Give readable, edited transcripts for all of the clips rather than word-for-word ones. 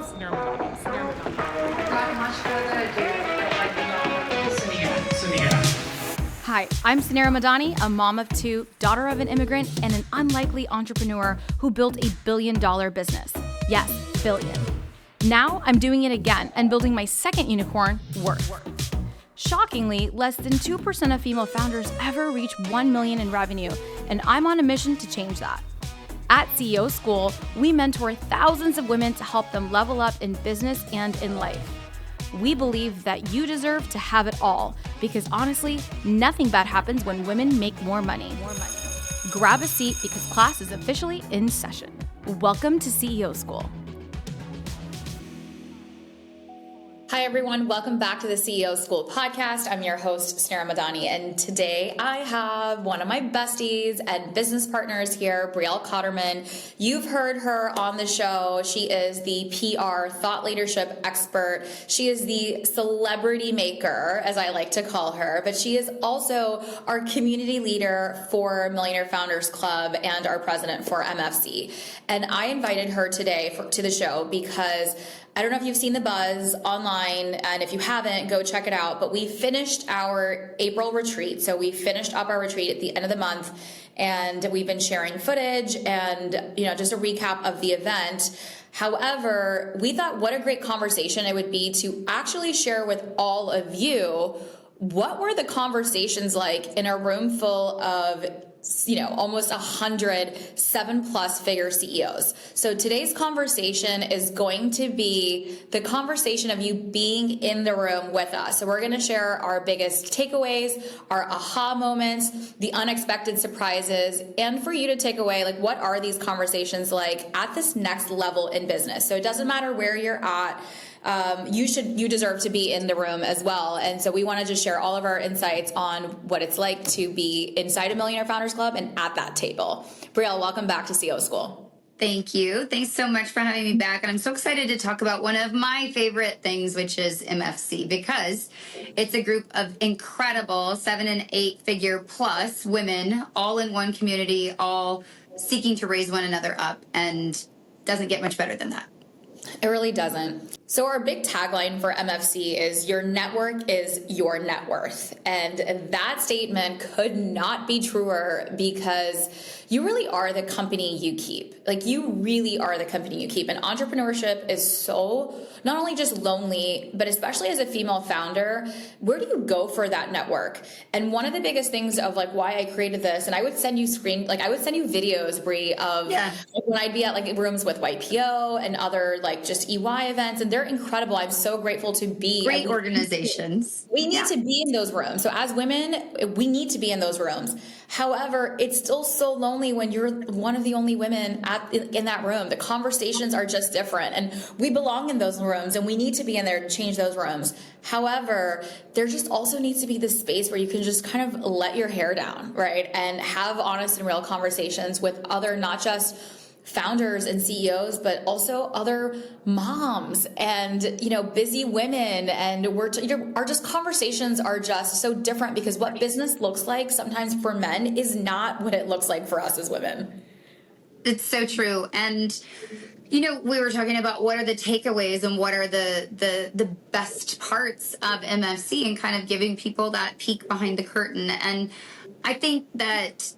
Suneera Madhani. Suneera Madhani. Without much further ado, I'd like to welcome Suneera. Hi, I'm Suneera Madhani, a mom of two, daughter of an immigrant, and an unlikely entrepreneur who built a billion-dollar business. Yes, billion. Now I'm doing it again and building my second unicorn, Worth. Shockingly, less than 2% of female founders ever reach 1 million in revenue, and I'm on a mission to change that. At CEO School, we mentor thousands of women to help them level up in business and in life. We believe that you deserve to have it all because honestly, nothing bad happens when women make more money. Grab a seat because class is officially in session. Welcome to CEO School. Hi, everyone. Welcome back to the CEO School podcast. I'm your host, Suneera Madhani, and today I have one of my besties and business partners here, Brielle Cotterman. You've heard her on the show. She is the PR thought leadership expert. She is the celebrity maker, as I like to call her, but she is also our community leader for Millionaire Founders Club and our president for MFC. And I invited her today to the show because I don't know if you've seen the buzz online, and if you haven't, go check it out. But we finished our April retreat. So we finished up our retreat at the end of the month, and we've been sharing footage and, just a recap of the event. However, we thought what a great conversation it would be to actually share with all of you what were the conversations like in a room full of almost 100 7+ figure CEOs. So today's conversation is going to be the conversation of you being in the room with us. So we're going to share our biggest takeaways, our aha moments, the unexpected surprises, and for you to take away, what are these conversations like at this next level in business? So it doesn't matter where you're at. You deserve to be in the room as well. And so we want to just share all of our insights on what it's like to be inside a Millionaire Founders Club and at that table. Brielle, welcome back to CEO School. Thank you. Thanks so much for having me back. And I'm so excited to talk about one of my favorite things, which is MFC, because it's a group of incredible 7 and 8 figure plus women, all in one community, all seeking to raise one another up, and doesn't get much better than that. It really doesn't. So our big tagline for MFC is your network is your net worth. And that statement could not be truer because you really are the company you keep. You really are the company you keep. And entrepreneurship is so not only just lonely, but especially as a female founder, where do you go for that network? And one of the biggest things of why I created this, and I would send you videos, Brie, of when I'd be at rooms with YPO and other just EY events, and they're incredible. I'm so grateful to be great organizations. We need to be in those rooms. So as women, we need to be in those rooms. However, it's still so lonely when you're one of the only women in that room. The conversations are just different, and we belong in those rooms, and we need to be in there to change those rooms. However, there just also needs to be this space where you can just kind of let your hair down, right? And have honest and real conversations with other, not just founders and CEOs, but also other moms and, busy women. And our just conversations are just so different because what business looks like sometimes for men is not what it looks like for us as women. It's so true. And, we were talking about what are the takeaways and what are the best parts of MFC and kind of giving people that peek behind the curtain. And I think that,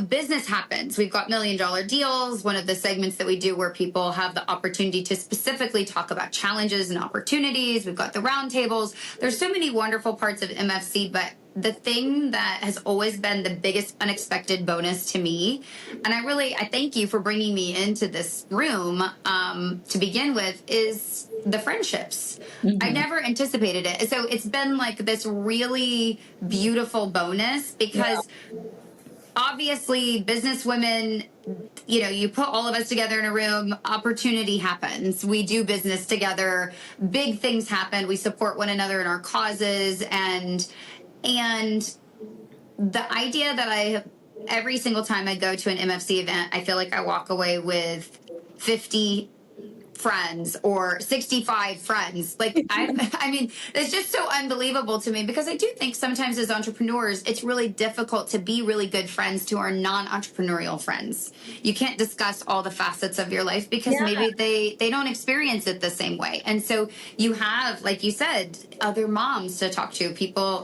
business happens. We've got $1 million deals, one of the segments that we do where people have the opportunity to specifically talk about challenges and opportunities. We've got the roundtables. There's so many wonderful parts of MFC, but the thing that has always been the biggest unexpected bonus to me, and I thank you for bringing me into this room to begin with, is the friendships. Mm-hmm. I never anticipated it. So it's been this really beautiful bonus because obviously business women, you put all of us together in a room, opportunity happens. We do business together. Big things happen. We support one another in our causes. And the idea that every single time I go to an MFC event, I feel like I walk away with 50 friends or 65 friends. Like, I mean, it's just so unbelievable to me, because I do think sometimes as entrepreneurs, it's really difficult to be really good friends to our non-entrepreneurial friends. You can't discuss all the facets of your life because maybe they don't experience it the same way. And so you have, like you said, other moms to talk to,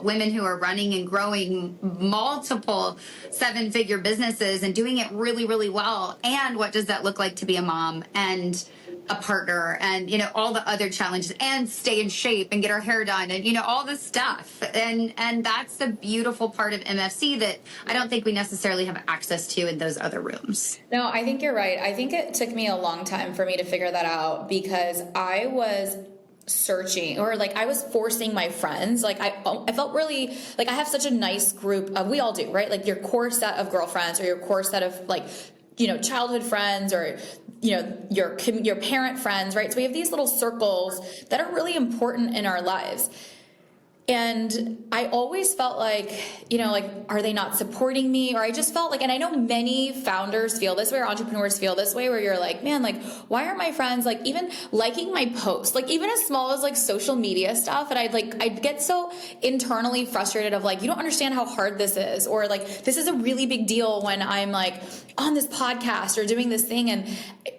women who are running and growing multiple 7-figure businesses and doing it really, really well. And what does that look like to be a mom and a partner, and all the other challenges, and stay in shape and get our hair done, and all this stuff, and that's the beautiful part of MFC that I don't think we necessarily have access to in those other rooms. No, I think you're right. I think it took me a long time for me to figure that out, because I was searching, or like I was forcing my friends. Like I felt really like I have such a nice group of, we all do, right? Like your core set of girlfriends, or your core set of like childhood friends, or your parent friends, right? So we have these little circles that are really important in our lives. And I always felt like, are they not supporting me? Or I just felt like, and I know many founders feel this way, or entrepreneurs feel this way, where you're like, man, like, why aren't my friends like even liking my posts? Like even as small as like social media stuff. And I'd get so internally frustrated of like, you don't understand how hard this is. Or like, this is a really big deal when I'm like on this podcast or doing this thing. And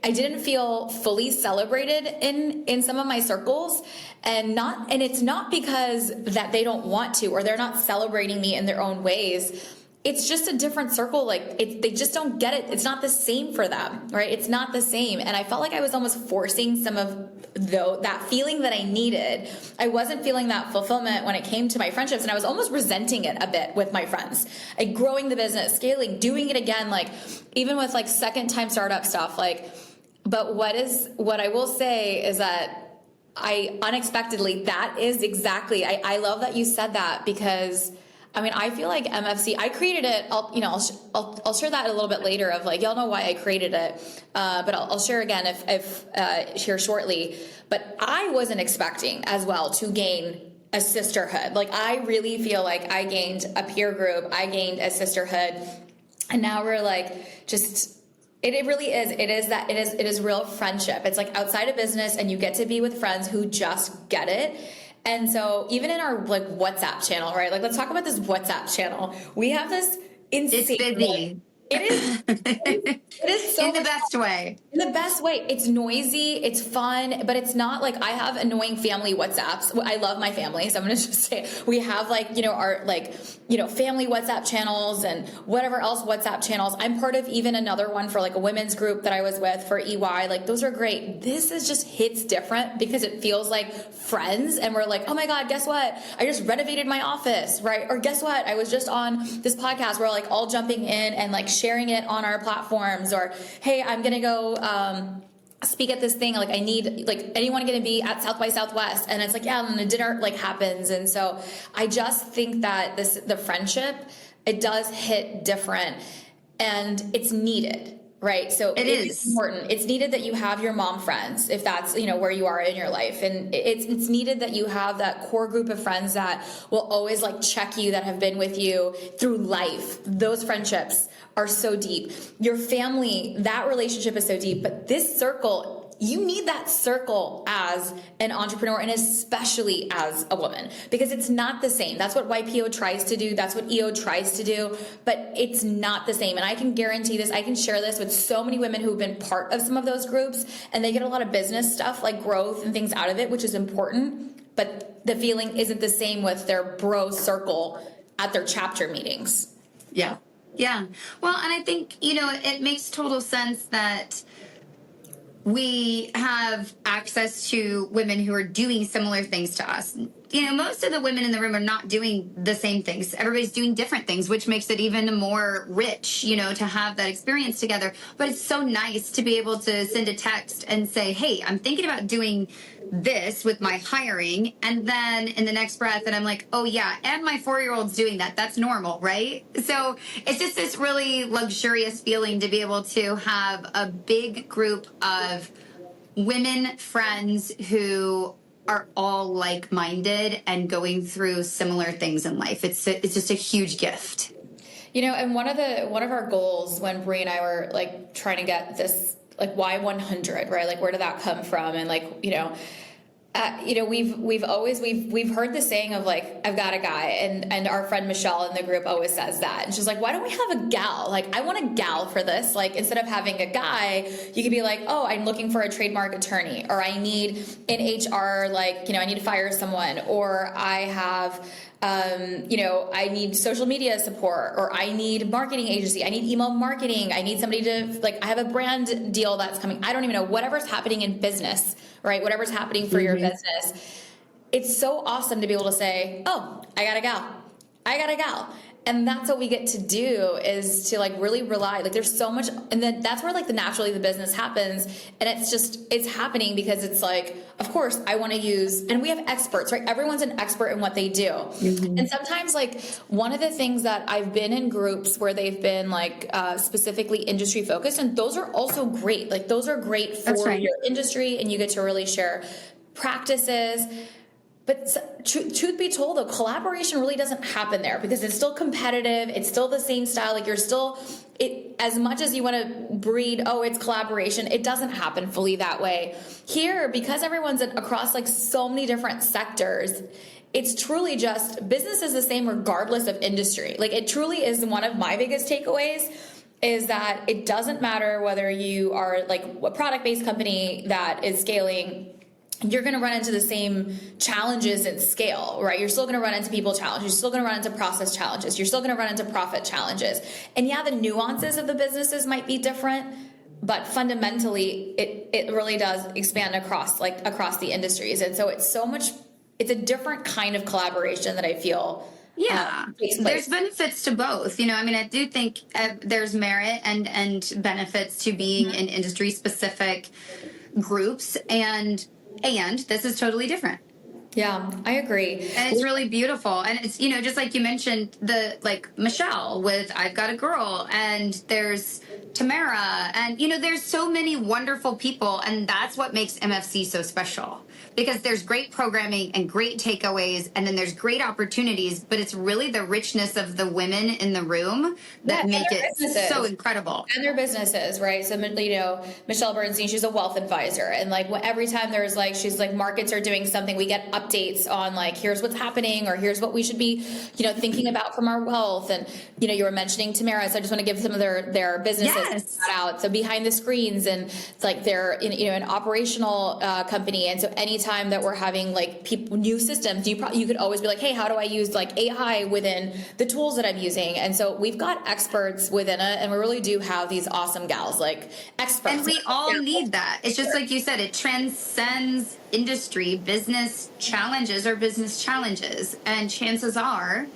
I didn't feel fully celebrated in some of my circles. And it's not because that they don't want to, or they're not celebrating me in their own ways. It's just a different circle. Like they just don't get it. It's not the same for them, right? It's not the same. And I felt like I was almost forcing some of that feeling that I needed. I wasn't feeling that fulfillment when it came to my friendships, and I was almost resenting it a bit with my friends. Like growing the business, scaling, doing it again, like even with like second time startup stuff. But what I will say is that I unexpectedly, that is exactly, I love that you said that, because I mean, I feel like MFC, I created it, I'll share that a little bit later of like, y'all know why I created it. But I'll share again if here shortly, but I wasn't expecting as well to gain a sisterhood. Like I really feel like I gained a peer group, I gained a sisterhood, and now we're like, it really is. It is real friendship. It's like outside of business, and you get to be with friends who just get it. And so even in our like WhatsApp channel, right? Like let's talk about this WhatsApp channel. We have this insane. It's busy. It is so in the best way. In the best way. It's noisy, it's fun, but it's not like I have annoying family WhatsApps. I love my family, so I'm going to just say we have like, our like, family WhatsApp channels and whatever else WhatsApp channels. I'm part of even another one for like a women's group that I was with for EY. Like those are great. This is just hits different because it feels like friends, and we're like, oh my God, guess what? I just renovated my office, right? Or guess what? I was just on this podcast. We're like all jumping in and like sharing it on our platforms, or hey, I'm gonna go speak at this thing, like I need like anyone gonna be at South by Southwest, and it's like, yeah, and then the dinner like happens. And so I just think that the friendship, it does hit different, and it's needed, right? So it is important. It's needed that you have your mom friends, if that's where you are in your life, and it's needed that you have that core group of friends that will always like check you, that have been with you through life. Those friendships are so deep. Your family, that relationship is so deep. But this circle, you need that circle as an entrepreneur, and especially as a woman, because it's not the same. That's what YPO tries to do. That's what EO tries to do, but it's not the same. And I can guarantee this. I can share this with so many women who've been part of some of those groups, and they get a lot of business stuff like growth and things out of it, which is important. But the feeling isn't the same with their bro circle at their chapter meetings. Yeah. Yeah. Well, and I think, it makes total sense that we have access to women who are doing similar things to us. Most of the women in the room are not doing the same things. Everybody's doing different things, which makes it even more rich, to have that experience together. But it's so nice to be able to send a text and say, hey, I'm thinking about doing this with my hiring. And then in the next breath, and I'm like, oh yeah, and my 4-year-old's doing that. That's normal, right? So it's just this really luxurious feeling to be able to have a big group of women friends who are all like-minded and going through similar things in life. It's just a huge gift. And one of our goals when Brie and I were like trying to get this like why 100, right? Like, where did that come from? And like, we've heard the saying of like, I've got a guy, and our friend Michelle in the group always says that. And she's like, why don't we have a gal? Like, I want a gal for this. Like, instead of having a guy, you could be like, oh, I'm looking for a trademark attorney, or I need an HR, like, I need to fire someone, or I have, I need social media support, or I need marketing agency. I need email marketing. I need somebody to I have a brand deal that's coming. I don't even know, whatever's happening in business, right? Whatever's happening for your business. It's so awesome to be able to say, oh, I got a gal. And that's what we get to do, is to like really rely, like there's so much, and then that's where like naturally the business happens. And it's happening because it's like, of course I want to use, and we have experts, right? Everyone's an expert in what they do. And sometimes like one of the things that I've been in groups where they've been like specifically industry focused, and those are also great. Like those are great for your industry, and you get to really share practices. But truth be told, though, collaboration really doesn't happen there, because it's still competitive. It's still the same style. Like you're still, as much as you want to breed, oh, it's collaboration, it doesn't happen fully that way. Here, because everyone's across like so many different sectors, it's truly just business is the same regardless of industry. Like it truly is one of my biggest takeaways, is that it doesn't matter whether you are like a product-based company that is scaling. You're going to run into the same challenges at scale, right? You're still going to run into people challenges. You're still going to run into process challenges. You're still going to run into profit challenges. And yeah, the nuances of the businesses might be different, but fundamentally it really does expand across the industries. And so it's a different kind of collaboration that I feel takes place. There's benefits to both. I do think there's merit and benefits to being in industry specific groups, and this is totally different. Yeah, I agree. And it's really beautiful. And it's, just like you mentioned, Michelle with I've Got a Girl, and there's Tamara, and, there's so many wonderful people. And that's what makes MFC so special, because there's great programming and great takeaways, and then there's great opportunities, but it's really the richness of the women in the room that make it so incredible. And their businesses, right? So, Michelle Bernstein, she's a wealth advisor. And like every time there's she's like markets are doing something, we get updates on like, here's what's happening, or here's what we should be, thinking about from our wealth. And, you were mentioning Tamara. So I just want to give some of their businesses out. So behind the screens, and it's like they're an operational company. And so anytime that we're having like new systems, you could always be like, hey, how do I use like AI within the tools that I'm using? And so we've got experts within it, and we really do have these awesome gals, like experts. And we all need that. It's just like you said, it transcends industry. Business challenges are business challenges, and chances are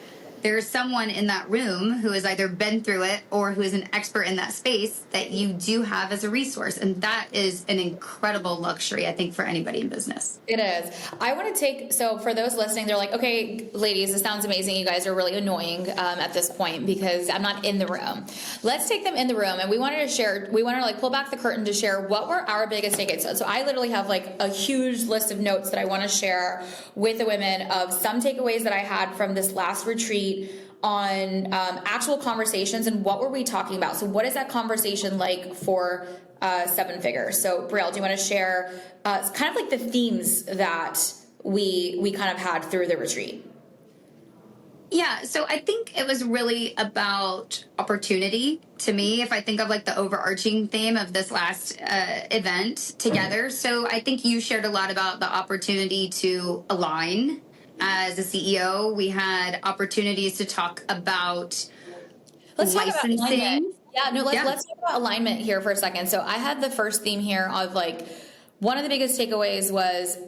there's someone in that room who has either been through it or who is an expert in that space that you do have as a resource. And that is an incredible luxury, I think, for anybody in business. It is. I want to so for those listening, they're like, okay, ladies, this sounds amazing. You guys are really annoying at this point because I'm not in the room. Let's take them in the room. And we wanted to pull back the curtain to share what were our biggest takeaways. So I literally have like a huge list of notes that I want to share with the women of some takeaways that I had from this last retreat on actual conversations, and what were we talking about? So what is that conversation like for 7 figures? So Brielle, do you want to share kind of like the themes that we kind of had through the retreat? Yeah, so I think it was really about opportunity to me, if I think of like the overarching theme of this last event together. So I think you shared a lot about the opportunity to align. As a CEO, we had opportunities to talk about licensing. Talk about alignment. Let's talk about alignment here for a second. So I had the first theme here of like, one of the biggest takeaways was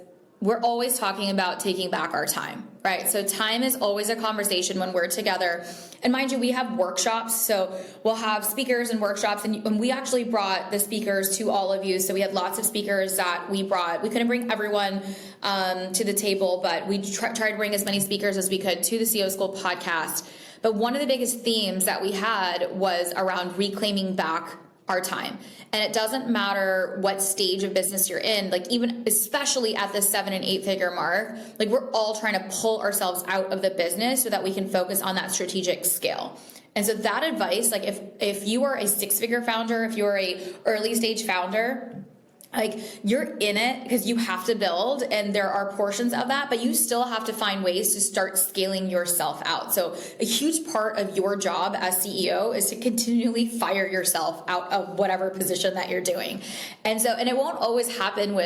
we're always talking about taking back our time, right? So time is always a conversation when we're together. And mind you, we have workshops. So we'll have speakers and workshops, and we actually brought the speakers to all of you. So we had lots of speakers that we brought. We couldn't bring everyone to the table, but we tried to bring as many speakers as we could to the CEO School podcast. But one of the biggest themes that we had was around reclaiming back our time. And it doesn't matter what stage of business you're in, like even especially at the 7 and 8 figure mark, like we're all trying to pull ourselves out of the business so that we can focus on that strategic scale. And so that advice, like if you are a 6-figure founder, if you're a early stage founder, like you're in it because you have to build, and there are portions of that, but you still have to find ways to start scaling yourself out. So a huge part of your job as CEO is to continually fire yourself out of whatever position that you're doing. And it won't always happen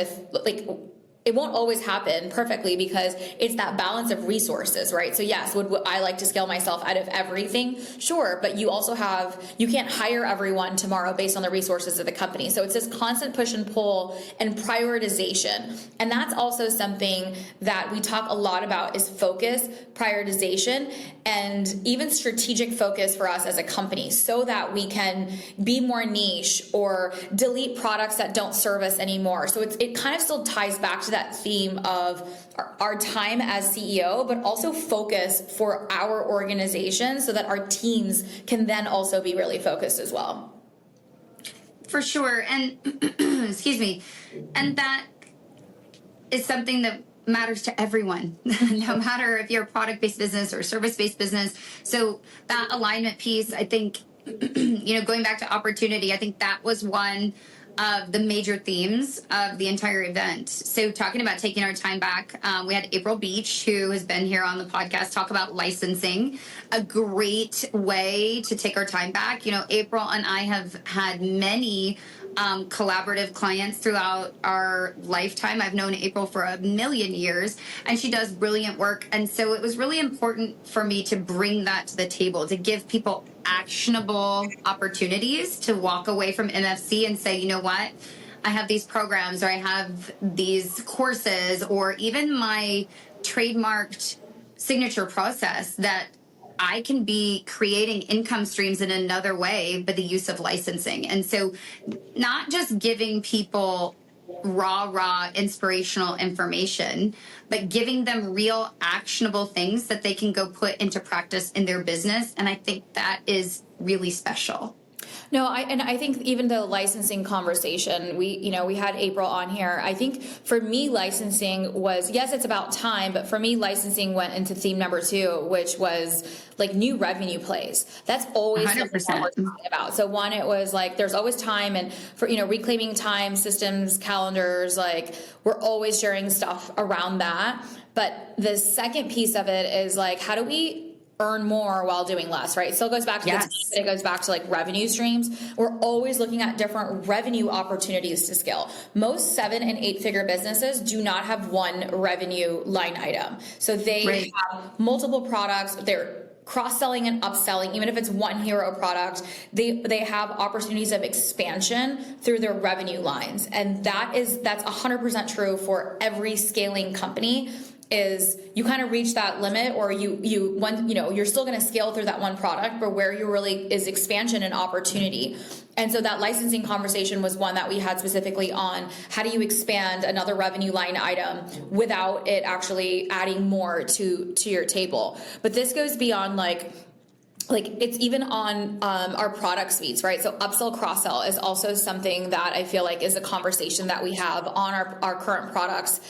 it won't always happen perfectly because it's that balance of resources, right? So yes, would I like to scale myself out of everything? Sure, but you can't hire everyone tomorrow based on the resources of the company. So it's this constant push and pull and prioritization. And that's also something that we talk a lot about is focus, prioritization, and even strategic focus for us as a company so that we can be more niche or delete products that don't serve us anymore. So it kind of still ties back to that theme of our time as CEO, but also focus for our organization so that our teams can then also be really focused as well. For sure. And excuse me. And that is something that matters to everyone, no matter if you're a product-based business or a service-based business. So that alignment piece, I think, going back to opportunity, I think that was one of the major themes of the entire event. So talking about taking our time back, we had April Beach, who has been here on the podcast, talk about licensing, a great way to take our time back. April and I have had many collaborative clients throughout our lifetime. I've known April for 1,000,000 years, and she does brilliant work. And so it was really important for me to bring that to the table, to give people actionable opportunities to walk away from MFC and say, you know what? I have these programs, or I have these courses, or even my trademarked signature process that I can be creating income streams in another way by the use of licensing. And so not just giving people raw inspirational information, but giving them real actionable things that they can go put into practice in their business. And I think that is really special. No, I think even the licensing conversation, we had April on here. I think for me, licensing was, yes, it's about time, but for me, licensing went into theme number 2, which was like new revenue plays. That's always 100%. something we're talking about. So one, it was like, there's always time, and for, reclaiming time, systems, calendars, like we're always sharing stuff around that. But the second piece of it is like, how do we earn more while doing less, right? It still goes back to it goes back to like revenue streams. We're always looking at different revenue opportunities to scale. Most 7- and 8-figure businesses do not have one revenue line item. So they have multiple products. They're cross-selling and upselling. Even if it's one hero product, they have opportunities of expansion through their revenue lines. And that's 100% true for every scaling company. Is you kind of reach that limit, or you're still going to scale through that one product, but where you really is expansion and opportunity. And so that licensing conversation was one that we had specifically on how do you expand another revenue line item without it actually adding more to your table. But this goes beyond like it's even on our product suites, right? So upsell, cross-sell is also something that I feel like is a conversation that we have on our current products.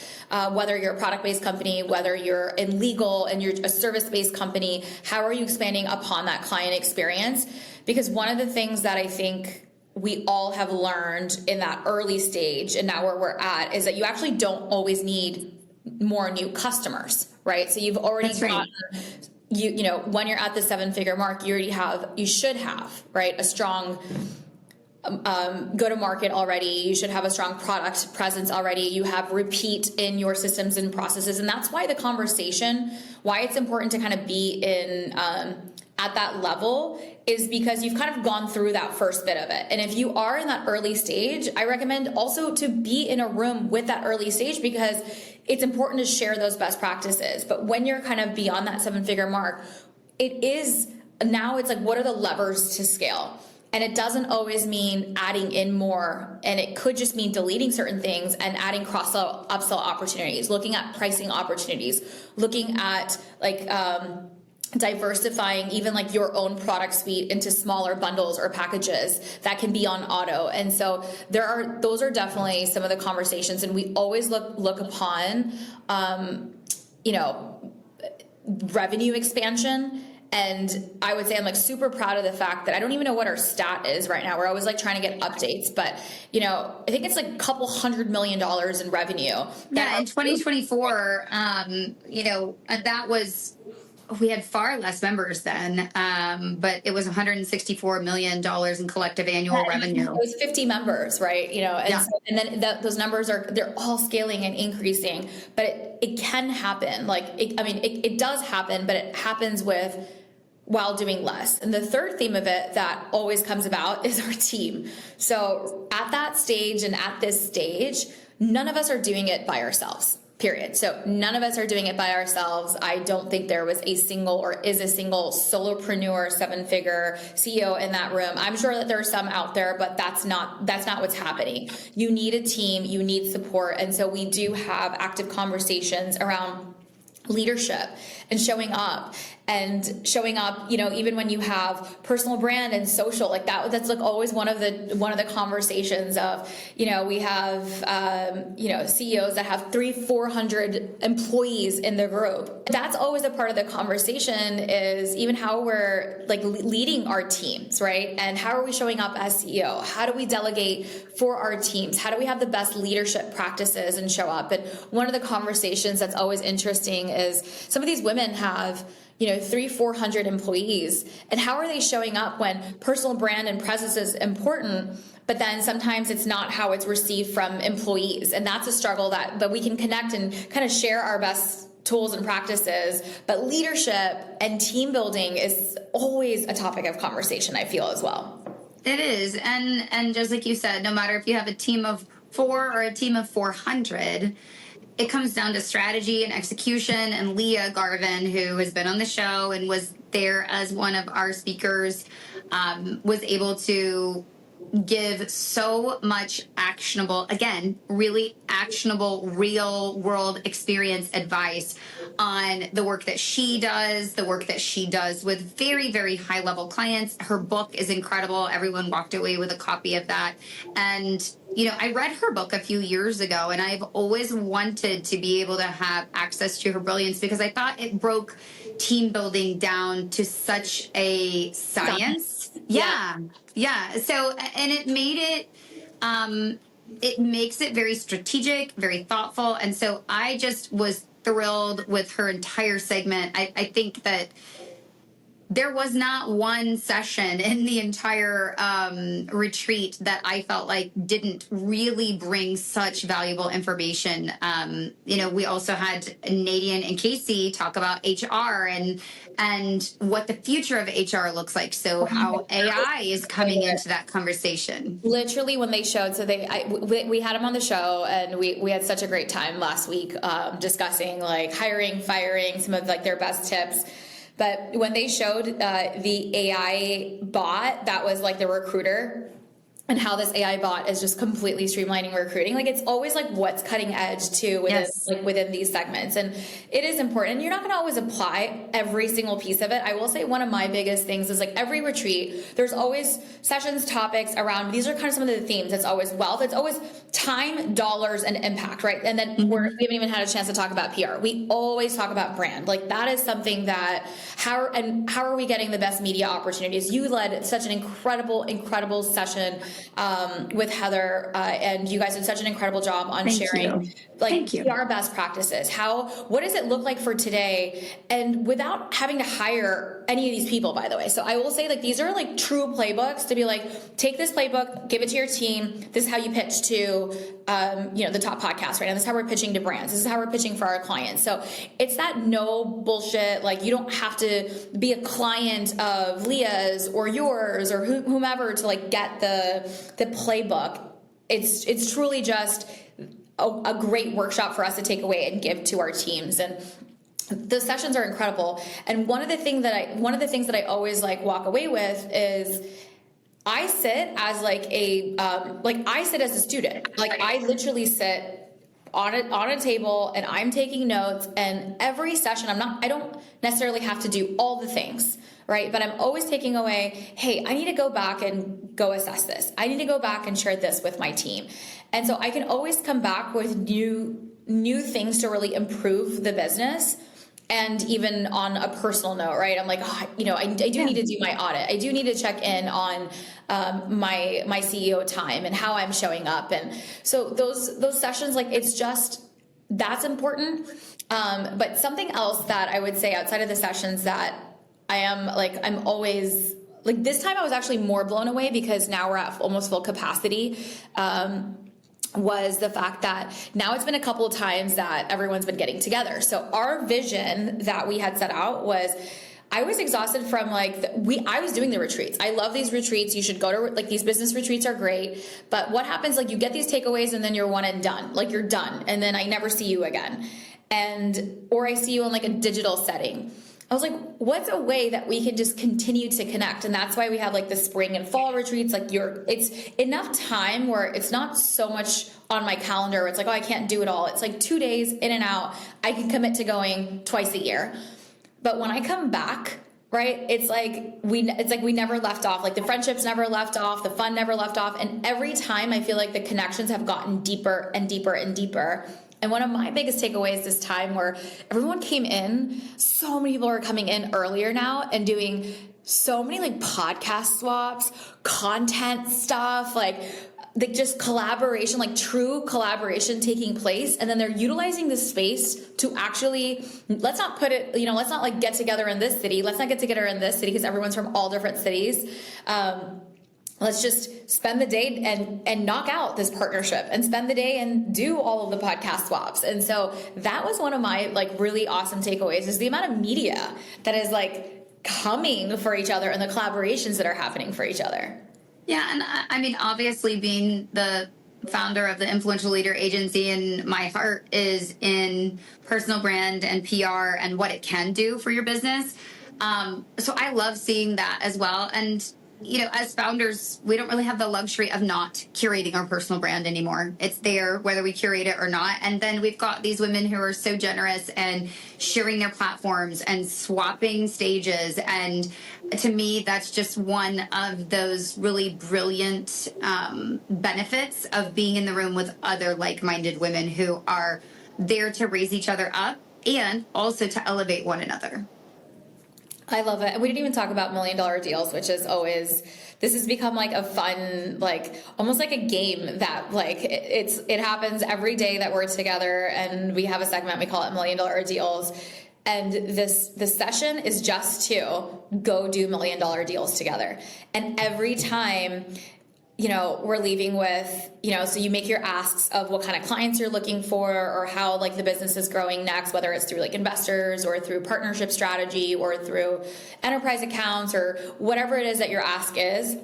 Whether you're a product-based company, whether you're in legal and you're a service-based company, how are you expanding upon that client experience? Because one of the things that I think we all have learned in that early stage and now where we're at is that you actually don't always need more new customers, right? So you've already gotten... when you're at the 7-figure mark, you should have, right, a strong go-to-market already. You should have a strong product presence already. You have repeat in your systems and processes. And that's why why it's important to kind of be in at that level is because you've kind of gone through that first bit of it. And if you are in that early stage, I recommend also to be in a room with that early stage because it's important to share those best practices. But when you're kind of beyond that 7-figure mark, it's like, what are the levers to scale? And it doesn't always mean adding in more. And it could just mean deleting certain things and adding cross-sell, upsell opportunities, looking at pricing opportunities, looking at diversifying even like your own product suite into smaller bundles or packages that can be on auto. And so those are definitely some of the conversations. And we always look upon, revenue expansion And I would say I'm like super proud of the fact that I don't even know what our stat is right now. We're always like trying to get updates, but I think it's like a couple $100 million in revenue. Yeah, in 2024, that was, we had far less members then, but it was $164 million in collective annual revenue. It was 50 members, right? And then those numbers they're all scaling and increasing, but it can happen. It does happen, but it happens while doing less. And the third theme of it that always comes about is our team. So at that stage and at this stage, none of us are doing it by ourselves. Period. So none of us are doing it by ourselves. I don't think there was a single solopreneur, 7-figure CEO in that room. I'm sure that there are some out there, but that's not what's happening. You need a team, you need support. And so we do have active conversations around leadership and showing up, even when you have personal brand and social, like that's like always one of the conversations of, we have, CEOs that have 300-400 employees in the group. That's always a part of the conversation, is even how we're like leading our teams, right? And how are we showing up as CEO? How do we delegate for our teams? How do we have the best leadership practices and show up? And one of the conversations that's always interesting is some of these women have 300-400 employees, and how are they showing up when personal brand and presence is important, but then sometimes it's not how it's received from employees. And that's a struggle that we can connect and kind of share our best tools and practices. But leadership and team building is always a topic of conversation, I feel, as well. It is. And just like you said, no matter if you have a team of 4 or a team of 400, it comes down to strategy and execution. And Leah Garvin, who has been on the show and was there as one of our speakers, was able to give so much actionable, again, really actionable, real world experience advice on the work that she does with very, very high level clients. Her book is incredible. Everyone walked away with a copy of that. And I read her book a few years ago, and I've always wanted to be able to have access to her brilliance, because I thought it broke team building down to such a science. Yeah. So, and it made it makes it very strategic, very thoughtful. And so I just was thrilled with her entire segment. I think that there was not one session in the entire retreat that I felt like didn't really bring such valuable information. We also had Nadine and Casey talk about HR and what the future of HR looks like. So how AI is coming into that conversation. Literally, when they showed, so we had them on the show, and we had such a great time last week discussing like hiring, firing, some of like their best tips. But when they showed the AI bot that was like the recruiter, and how this AI bot is just completely streamlining recruiting, like it's always like what's cutting edge too within these segments. And it is important. And you're not going to always apply every single piece of it. I will say one of my biggest things is like every retreat, there's always sessions, topics around, these are kind of some of the themes. It's always wealth. It's always time, dollars, and impact, right? And then we haven't even had a chance to talk about PR. We always talk about brand. Like that is something that how are we getting the best media opportunities? You led such an incredible session with Heather, and you guys did such an incredible job on sharing our best practices. What does it look like for today, and without having to hire any of these people, by the way. So I will say, like, these are like true playbooks to be like, take this playbook, give it to your team. This is how you pitch to the top podcast right now. This is how we're pitching to brands. This is how we're pitching for our clients. So it's that no bullshit, like you don't have to be a client of Leah's or yours or whomever to like get the playbook. It's truly just a great workshop for us to take away and give to our teams. And the sessions are incredible. And one of the things that I always like walk away with is I sit as I sit as a student. Like I literally sit on a table and I'm taking notes, and every session I don't necessarily have to do all the things, right? But I'm always taking away, hey, I need to go back and go assess this. I need to go back and share this with my team. And so I can always come back with new things to really improve the business. And even on a personal note, right? I'm like, I do need to do my audit. I do need to check in on my CEO time and how I'm showing up. And so those sessions, like, it's just, that's important. But something else that I would say outside of the sessions that I'm always like, this time I was actually more blown away because now we're at almost full capacity. Was the fact that now it's been a couple of times that everyone's been getting together. So our vision that we had set out was, I was exhausted from I was doing the retreats. I love these retreats. You should go to, like, these business retreats are great. But what happens, like, you get these takeaways and then you're one and done. Like, you're done. And then I never see you again. Or I see you in like a digital setting. I was like, what's a way that we can just continue to connect? And that's why we have like the spring and fall retreats. Like, it's enough time where it's not so much on my calendar. It's like, oh, I can't do it all. It's like 2 days in and out. I can commit to going twice a year. But when I come back, right, it's like we never left off. Like, the friendships never left off. The fun never left off. And every time I feel like the connections have gotten deeper and deeper and deeper. And one of my biggest takeaways this time, where everyone came in, so many people are coming in earlier now and doing so many like podcast swaps, content stuff, like just collaboration, like true collaboration taking place. And then they're utilizing the space to actually, let's not like get together in this city. Let's not get together in this city because everyone's from all different cities. Let's just spend the day and knock out this partnership and spend the day and do all of the podcast swaps. And so that was one of my like really awesome takeaways, is the amount of media that is like coming for each other and the collaborations that are happening for each other. Yeah. And I mean, obviously, being the founder of the Influential Leader Agency, and my heart is in personal brand and PR and what it can do for your business. So I love seeing that as well. And as founders, we don't really have the luxury of not curating our personal brand anymore. It's there whether we curate it or not. And then we've got these women who are so generous and sharing their platforms and swapping stages. And to me, that's just one of those really brilliant benefits of being in the room with other like-minded women who are there to raise each other up and also to elevate one another. I love it. We didn't even talk about $1 million deals, which is always, this has become like a fun, like almost like a game that like it happens every day that we're together, and we have a segment, we call it $1 million deals. And this session is just to go do $1 million deals together. And every time, we're leaving with, so you make your asks of what kind of clients you're looking for, or how like the business is growing next, whether it's through like investors or through partnership strategy or through enterprise accounts or whatever it is that your ask is.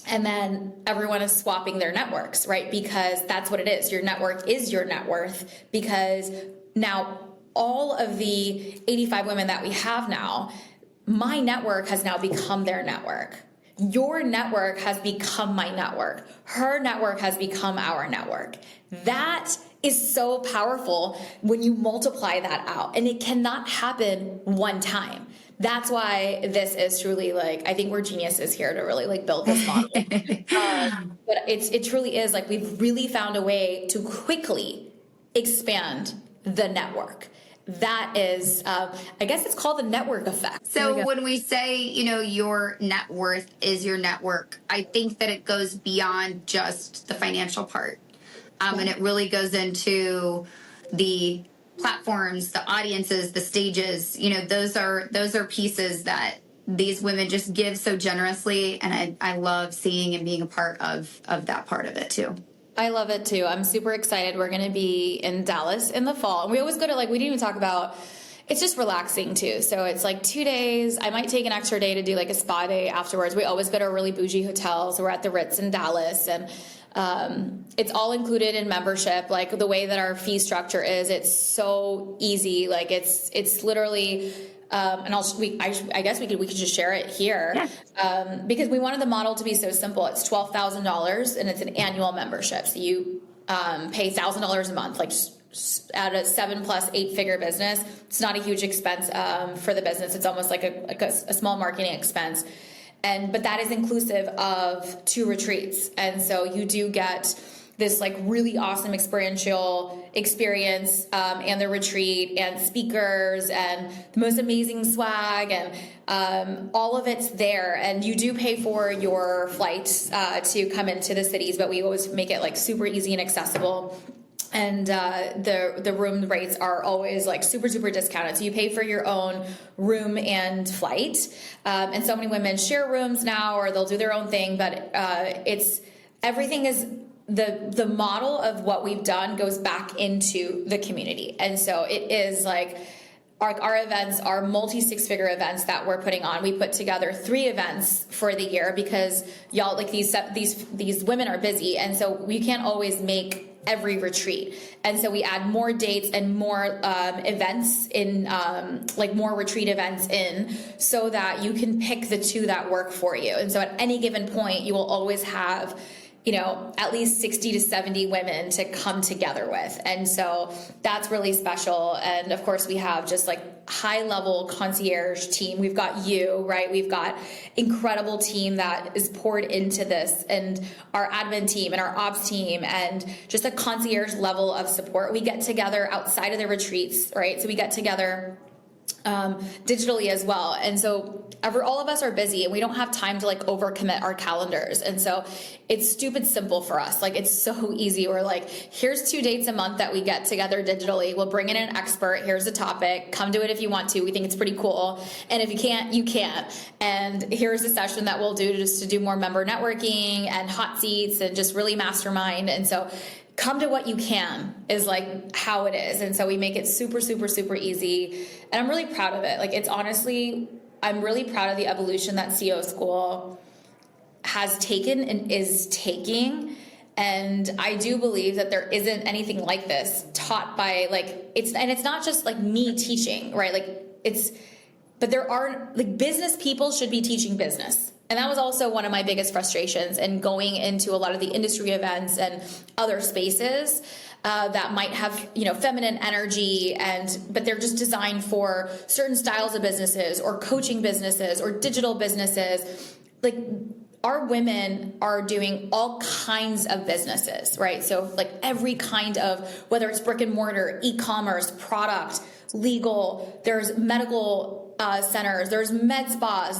And then everyone is swapping their networks, right? Because that's what it is. Your network is your net worth, because now all of the 85 women that we have now, my network has now become their network. Your network has become my network. Her network has become our network. That is so powerful when you multiply that out, and it cannot happen one time. That's why this is truly like, I think we're geniuses here to really like build this model. But it truly is like, we've really found a way to quickly expand the network. That is, I guess it's called the network effect. So when we say, your net worth is your network, I think that it goes beyond just the financial part. And it really goes into the platforms, the audiences, the stages. Those are pieces that these women just give so generously. And I love seeing and being a part of that part of it too. I love it too. I'm super excited. We're going to be in Dallas in the fall. And we always go to we didn't even talk about, it's just relaxing too. So it's like 2 days. I might take an extra day to do like a spa day afterwards. We always go to a really bougie hotel. So we're at the Ritz in Dallas, and it's all included in membership. Like the way that our fee structure is, it's so easy. Like it's literally, and I guess we could just share it here. Yeah. Because we wanted the model to be so simple. It's $12,000 and it's an annual membership. So you pay $1,000 a month, like just at a 7+ 8-figure business. It's not a huge expense for the business. It's almost like a small marketing expense. But that is inclusive of 2 retreats. And so you do get this like really awesome experiential experience, and the retreat and speakers and the most amazing swag and all of it's there. And you do pay for your flights to come into the cities, but we always make it like super easy and accessible. And the room rates are always like super, super discounted. So you pay for your own room and flight. And so many women share rooms now, or they'll do their own thing, but everything is the model of what we've done goes back into the community. And so it is like our events are multi-six-figure events that we're putting on. We put together 3 events for the year because y'all, like these women are busy. And so we can't always make every retreat. And so we add more dates and more events in, like more retreat events in, so that you can pick the 2 that work for you. And so at any given point, you will always have, you know, at least 60 to 70 women to come together with. And so that's really special. And of course we have just like high level concierge team. We've got you, right? We've got incredible team that is poured into this, and our admin team and our ops team, and just a concierge level of support. We get together outside of the retreats, right? So we get together digitally as well. And so all of us are busy and we don't have time to like overcommit our calendars. And so it's stupid simple for us. Like it's so easy. We're like, here's 2 dates a month that we get together digitally. We'll bring in an expert. Here's a topic. Come to it if you want to. We think it's pretty cool. And if you can't, you can't. And here's a session that we'll do just to do more member networking and hot seats and just really mastermind. And so come to what you can is like how it is. And so we make it super, super, super easy. And I'm really proud of it. Like it's honestly, I'm really proud of the evolution that CEO School has taken and is taking. And I do believe that there isn't anything like this taught by like, it's not just like me teaching, right? But there are like business people should be teaching business. And that was also one of my biggest frustrations in going into a lot of the industry events and other spaces that might have, you know, feminine energy, but they're just designed for certain styles of businesses or coaching businesses or digital businesses. Like our women are doing all kinds of businesses, right? So like every kind of, whether it's brick and mortar, e-commerce, product, legal, there's medical centers, there's med spas,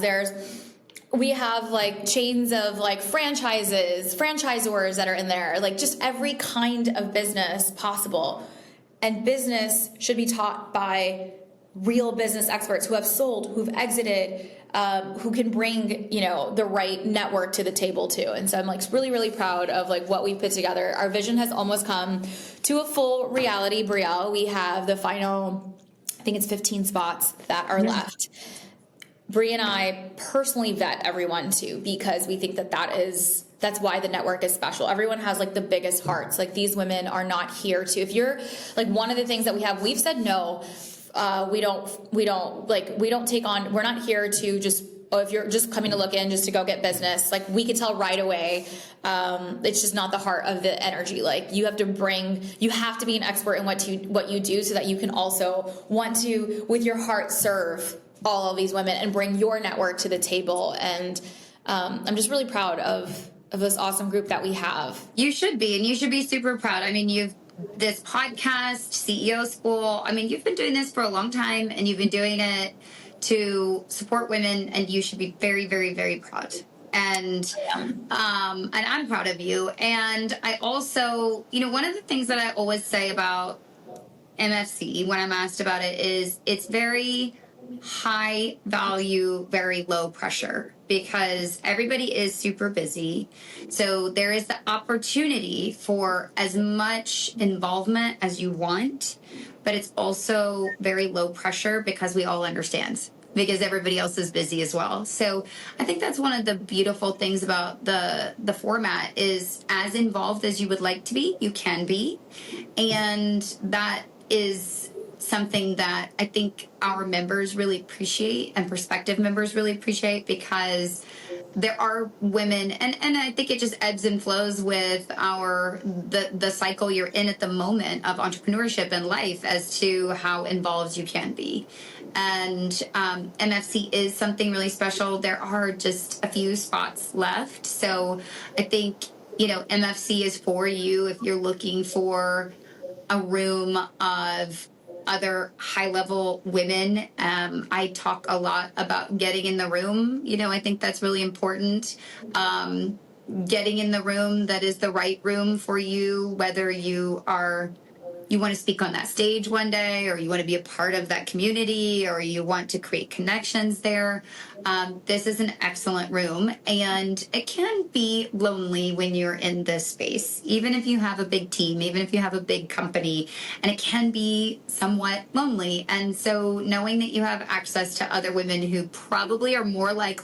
we have like chains of like franchisors that are in there, like just every kind of business possible. And business should be taught by real business experts who have sold, who've exited, who can bring, you know, the right network to the table too. And so I'm like really, really proud of like what we've put together. Our vision has almost come to a full reality, Brielle. We have the final, I think it's 15 spots that are left. Brie and I personally vet everyone too, because we think that's why the network is special. Everyone has like the biggest hearts. Like these women are not here to, if you're like one of the things that we've said no, we don't take on, we're not here to just, if you're just coming to look in just to go get business, like we could tell right away, it's just not the heart of the energy. Like you have to be an expert in what you do so that you can also want to, with your heart, serve all of these women and bring your network to the table. And I'm just really proud of this awesome group that we have. You should be, and you should be super proud. I mean, you've this podcast, CEO School. I mean, you've been doing this for a long time, and you've been doing it to support women, and you should be very, very, very proud. And I'm proud of you. And I also, you know, one of the things that I always say about MFC when I'm asked about it is it's very high value, very low pressure, because everybody is super busy. So there is the opportunity for as much involvement as you want, but it's also very low pressure because we all understand, because everybody else is busy as well. So I think that's one of the beautiful things about the format is as involved as you would like to be, you can be. And that is something that I think our members really appreciate and prospective members really appreciate, because there are women, and I think it just ebbs and flows with the cycle you're in at the moment of entrepreneurship and life as to how involved you can be. And MFC is something really special. There are just a few spots left. So I think MFC is for you if you're looking for a room of other high-level women. I talk a lot about getting in the room. I think that's really important. Getting in the room that is the right room for you, whether you want to speak on that stage one day, or you want to be a part of that community, or you want to create connections there. This is an excellent room, and it can be lonely when you're in this space, even if you have a big team, even if you have a big company, and it can be somewhat lonely. And so knowing that you have access to other women who probably are more like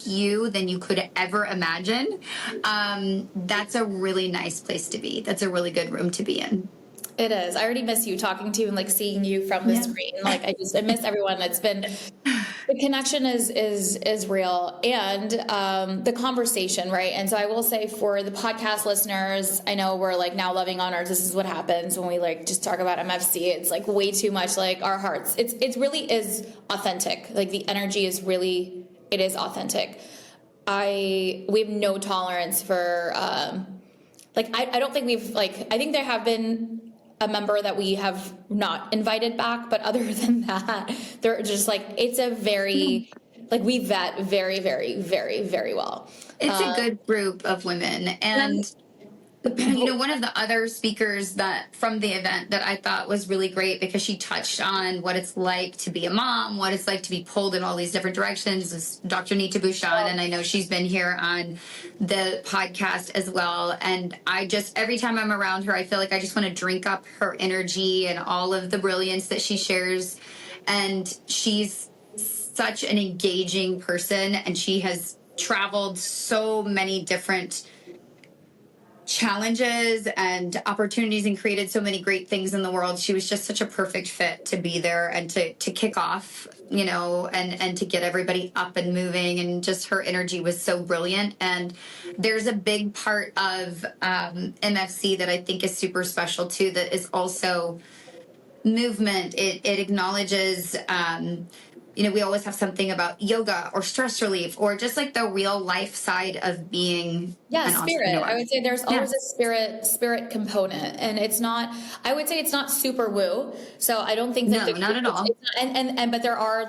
you than you could ever imagine, that's a really nice place to be. That's a really good room to be in. It is. I already miss you, talking to you and like seeing you from the screen. Like I miss everyone. The connection is real, and the conversation, right? And so I will say, for the podcast listeners, I know we're like now loving on ours. This is what happens when we like just talk about MFC. It's like way too much like our hearts. It really is authentic. Like the energy is really, it is authentic. We have no tolerance for I don't think I think there have been a member that we have not invited back, but other than that, they're just like, it's a very, we vet very, very, very, very well. It's a good group of women. And one of the other speakers from the event that I thought was really great, because she touched on what it's like to be a mom, what it's like to be pulled in all these different directions, is Dr. Neeta Bhushan. And I know she's been here on the podcast as well. And every time I'm around her, I feel like I just want to drink up her energy and all of the brilliance that she shares. And she's such an engaging person, and she has traveled so many different challenges and opportunities and created so many great things in the world. She was just such a perfect fit to be there and to kick off, and to get everybody up and moving. And just her energy was so brilliant. And there's a big part of MFC that I think is super special too, that is also movement. It acknowledges, we always have something about yoga or stress relief, or just like the real life side of being an spirit. entrepreneur. I would say there's always a spirit component, and I would say it's not super woo. So I don't think that not at all. But there are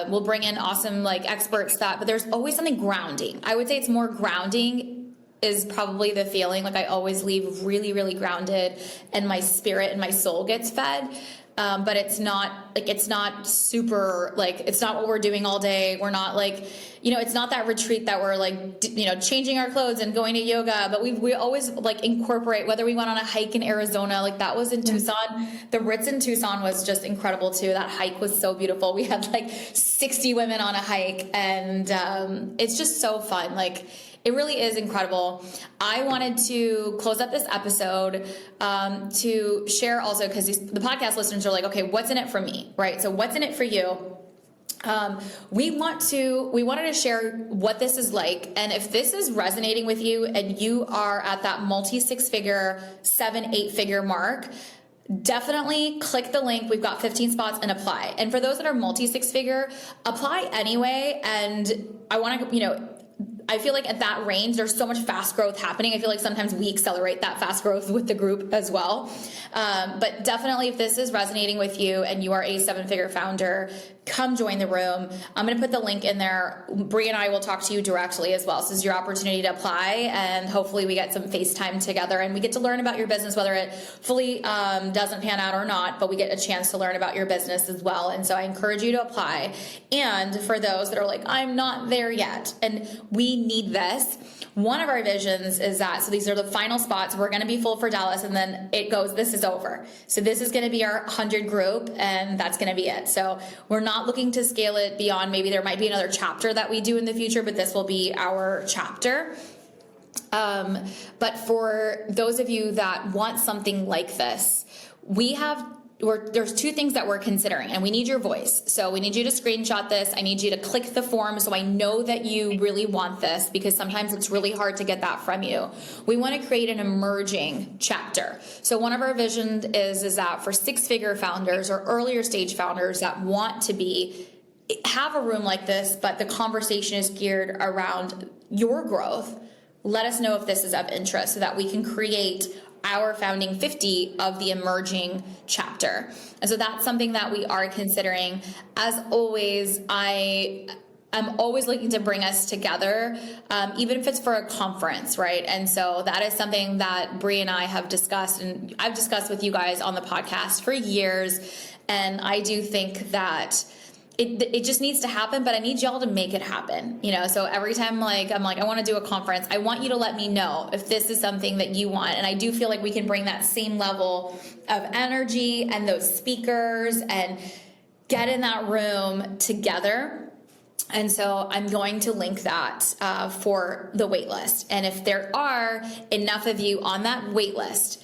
we'll bring in awesome experts but there's always something grounding. I would say it's more grounding is probably the feeling. I always leave really, really grounded, and my spirit and my soul gets fed. But it's not super, it's not what we're doing all day. We're not it's not that retreat that we're changing our clothes and going to yoga, but we always incorporate, whether we went on a hike in Arizona, that was in Tucson. The Ritz in Tucson was just incredible too. That hike was so beautiful. We had 60 women on a hike, and it's just so fun. It really is incredible. I wanted to close up this episode to share also, because the podcast listeners are okay, what's in it for me, right? So what's in it for you? We wanted to share what this is like. And if this is resonating with you and you are at that multi-6-figure, 7-8-figure mark, definitely click the link. We've got 15 spots, and apply. And for those that are multi-6-figure, apply anyway. And I want to, I feel at that range, there's so much fast growth happening. I feel sometimes we accelerate that fast growth with the group as well. But definitely, if this is resonating with you and you are a 7-figure founder, come join the room. I'm going to put the link in there. Brie and I will talk to you directly as well. So this is your opportunity to apply, and hopefully we get some FaceTime together and we get to learn about your business, whether it fully doesn't pan out or not, but we get a chance to learn about your business as well. And so I encourage you to apply. And for those that are I'm not there yet, and we need this, one of our visions is that, so these are the final spots. We're going to be full for Dallas, and then this is over. So this is going to be our 100 group, and that's going to be it. So we're not looking to scale it beyond. Maybe there might be another chapter that we do in the future, but this will be our chapter. But for those of you that want something like this, there's 2 things that we're considering, and we need your voice. So we need you to screenshot this. I need you to click the form so I know that you really want this, because sometimes it's really hard to get that from you. We want to create an emerging chapter. So one of our visions is that for 6-figure founders or earlier stage founders that want to have a room like this, but the conversation is geared around your growth, let us know if this is of interest so that we can create our founding 50 of the emerging chapter. And so that's something that we are considering. As always, I'm always looking to bring us together, even if it's for a conference, right? And so that is something that Brie and I have discussed, and I've discussed with you guys on the podcast for years. And I do think that it just needs to happen, but I need y'all to make it happen. So every time I'm like, I want to do a conference, I want you to let me know if this is something that you want. And I do feel like we can bring that same level of energy and those speakers and get in that room together. And so I'm going to link that for the wait list. And if there are enough of you on that wait list,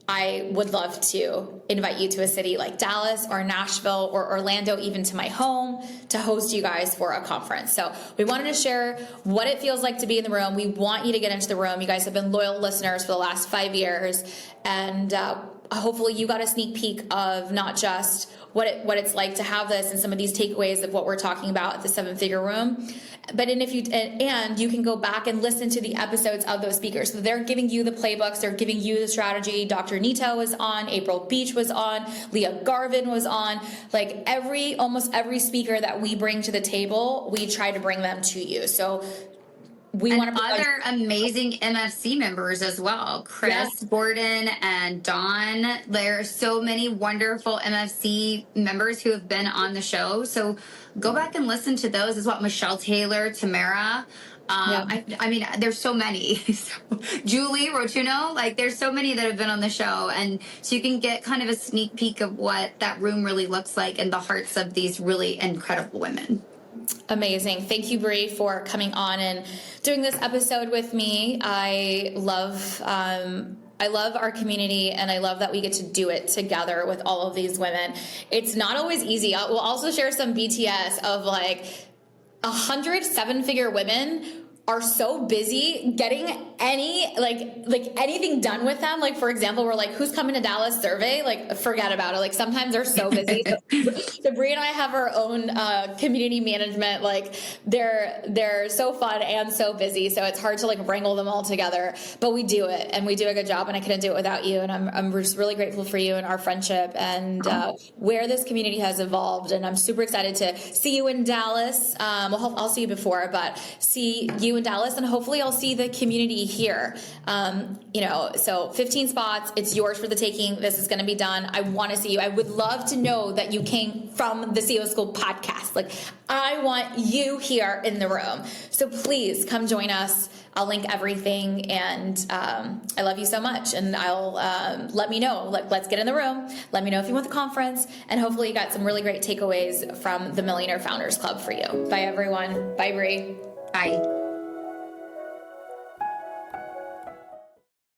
I would love to invite you to a city like Dallas or Nashville or Orlando, even to my home, to host you guys for a conference. So we wanted to share what it feels like to be in the room. We want you to get into the room. You guys have been loyal listeners for the last 5 years. And hopefully you got a sneak peek of not just what it's like to have this and some of these takeaways of what we're talking about at the 7-Figure Room. But and you can go back and listen to the episodes of those speakers. So they're giving you the playbooks, they're giving you the strategy. Dr. Nito was on, April Beach was on, Leah Garvin was on. Like almost every speaker that we bring to the table, we try to bring them to you. So we want to other amazing MFC members as well. Chris Gordon and Dawn. There are so many wonderful MFC members who have been on the show. So go back and listen to those as well. Michelle Taylor, Tamara. I mean, there's so many. Julie Rotuno, there's so many that have been on the show. And so you can get kind of a sneak peek of what that room really looks like in the hearts of these really incredible women. Amazing. Thank you, Brie, for coming on and doing this episode with me. I love our community, and I love that we get to do it together with all of these women. It's not always easy. We'll also share some BTS of 100 7-figure women are so busy getting anything done with them. For example, we're who's coming to Dallas survey? Forget about it. Sometimes they're so busy. So Brie and I have our own community management. They're so fun and so busy. So it's hard to wrangle them all together, but we do it, and we do a good job, and I couldn't do it without you. And I'm just really grateful for you and our friendship and where this community has evolved. And I'm super excited to see you in Dallas. I'll see you before, but see you in Dallas, and hopefully I'll see the community here. So 15 spots, it's yours for the taking. This is going to be done. I want to see you. I would love to know that you came from the CEO School podcast. I want you here in the room. So please come join us. I'll link everything, and I love you so much. And I'll let me know. Let's get in the room. Let me know if you want the conference, and hopefully you got some really great takeaways from the Millionaire Founders Club for you. Bye, everyone. Bye, Brie. Bye.